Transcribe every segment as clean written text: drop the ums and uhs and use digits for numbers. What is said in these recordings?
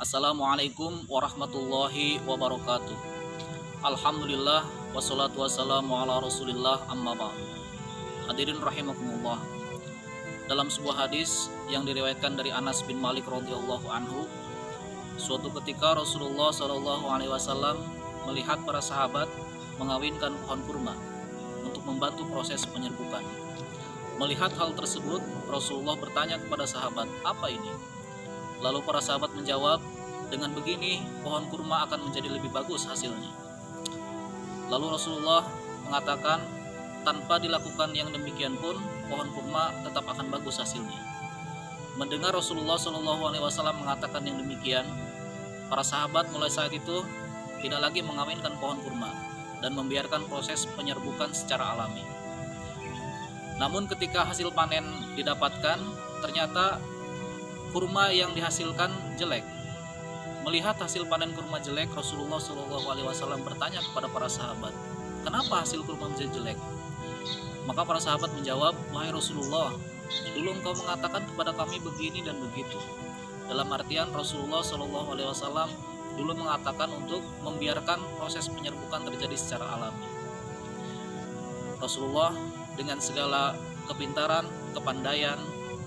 Assalamualaikum warahmatullahi wabarakatuh. Alhamdulillah wassalatu wassalamu ala rasulillah amma ba'du. Hadirin rahimakumullah. Dalam sebuah hadis yang diriwayatkan dari Anas bin Malik radhiyallahu anhu, suatu ketika Rasulullah shallallahu alaihi wasallam melihat para sahabat mengawinkan pohon kurma untuk membantu proses penyerbukan. Melihat hal tersebut, Rasulullah bertanya kepada sahabat, "Apa ini?" Lalu para sahabat menjawab, "Dengan begini pohon kurma akan menjadi lebih bagus hasilnya." Lalu Rasulullah mengatakan, tanpa dilakukan yang demikian pun pohon kurma tetap akan bagus hasilnya. Mendengar Rasulullah SAW mengatakan yang demikian, para sahabat mulai saat itu tidak lagi mengawinkan pohon kurma dan membiarkan proses penyerbukan secara alami. Namun ketika hasil panen didapatkan, ternyata kurma yang dihasilkan jelek. Melihat hasil panen kurma jelek, Rasulullah SAW bertanya kepada para sahabat, "Kenapa hasil kurma menjadi jelek?" Maka para sahabat menjawab, "Wahai Rasulullah, dulu engkau mengatakan kepada kami begini dan begitu." Dalam artian Rasulullah SAW dulu mengatakan untuk membiarkan proses penyerbukan terjadi secara alami. Rasulullah dengan segala kepintaran, kepandaian,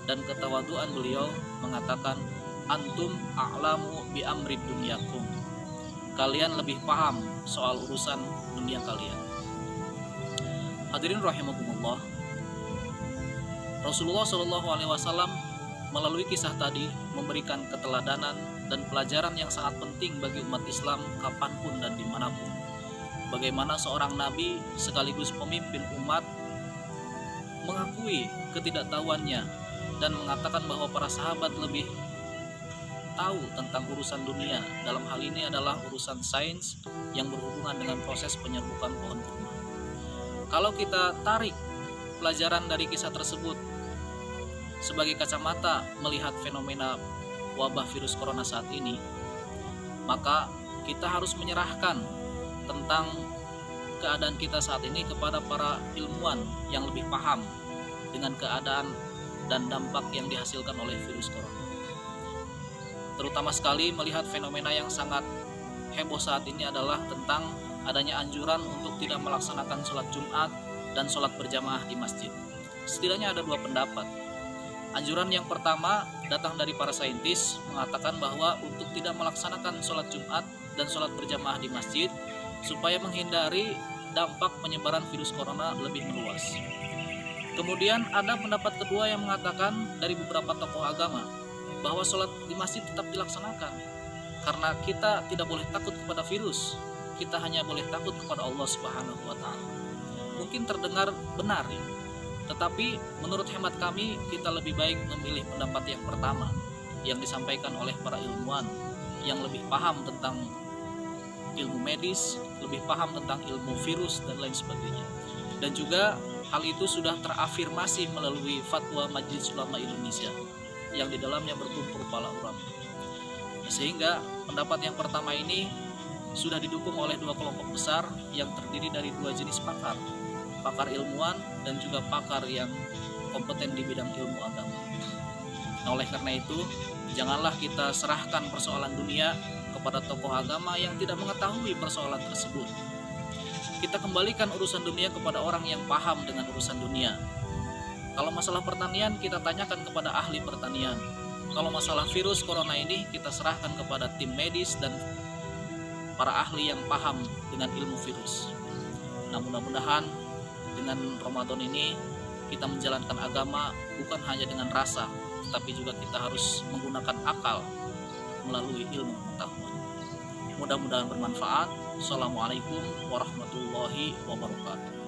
dan ketawaduan beliau mengatakan, "Antum a'lamu bi amri dunyakum." Kalian lebih paham soal urusan dunia kalian. Hadirin rahimakumullah. Rasulullah SAW melalui kisah tadi memberikan keteladanan dan pelajaran yang sangat penting bagi umat Islam kapanpun dan dimanapun. Bagaimana seorang nabi sekaligus pemimpin umat mengakui ketidaktahuannya dan mengatakan bahwa para sahabat lebih tahu tentang urusan dunia. Dalam hal ini adalah urusan sains yang berhubungan dengan proses penyerbukan pohon kurma. Kalau kita tarik pelajaran dari kisah tersebut sebagai kacamata melihat fenomena wabah virus corona saat ini, maka kita harus menyerahkan tentang keadaan kita saat ini kepada para ilmuwan yang lebih paham dengan keadaan dan dampak yang dihasilkan oleh virus corona. Terutama sekali melihat fenomena yang sangat heboh saat ini adalah tentang adanya anjuran untuk tidak melaksanakan sholat Jumat dan sholat berjamaah di masjid. Setidaknya ada dua pendapat. Anjuran yang pertama datang dari para saintis mengatakan bahwa untuk tidak melaksanakan sholat Jumat dan sholat berjamaah di masjid supaya menghindari dampak penyebaran virus corona lebih meluas. Kemudian ada pendapat kedua yang mengatakan dari beberapa tokoh agama bahwa sholat di masjid tetap dilaksanakan karena kita tidak boleh takut kepada virus, kita hanya boleh takut kepada Allah Subhanahu wa Ta'ala. Mungkin terdengar benar ya, tetapi menurut hemat kami kita lebih baik memilih pendapat yang pertama yang disampaikan oleh para ilmuwan yang lebih paham tentang ilmu medis, lebih paham tentang ilmu virus dan lain sebagainya. Dan juga hal itu sudah terafirmasi melalui fatwa Majelis Ulama Indonesia yang di dalamnya bertumpur para ulama. Sehingga pendapat yang pertama ini sudah didukung oleh dua kelompok besar yang terdiri dari dua jenis pakar, pakar ilmuwan dan juga pakar yang kompeten di bidang ilmu agama. Nah, oleh karena itu, janganlah kita serahkan persoalan dunia kepada tokoh agama yang tidak mengetahui persoalan tersebut. Kita kembalikan urusan dunia kepada orang yang paham dengan urusan dunia. Kalau masalah pertanian, kita tanyakan kepada ahli pertanian. Kalau masalah virus corona ini, kita serahkan kepada tim medis dan para ahli yang paham dengan ilmu virus. Nah, mudah-mudahan dengan Ramadan ini kita menjalankan agama bukan hanya dengan rasa, tapi juga kita harus menggunakan akal melalui ilmu pengetahuan. Mudah-mudahan bermanfaat. Assalamualaikum warahmatullahi wabarakatuh.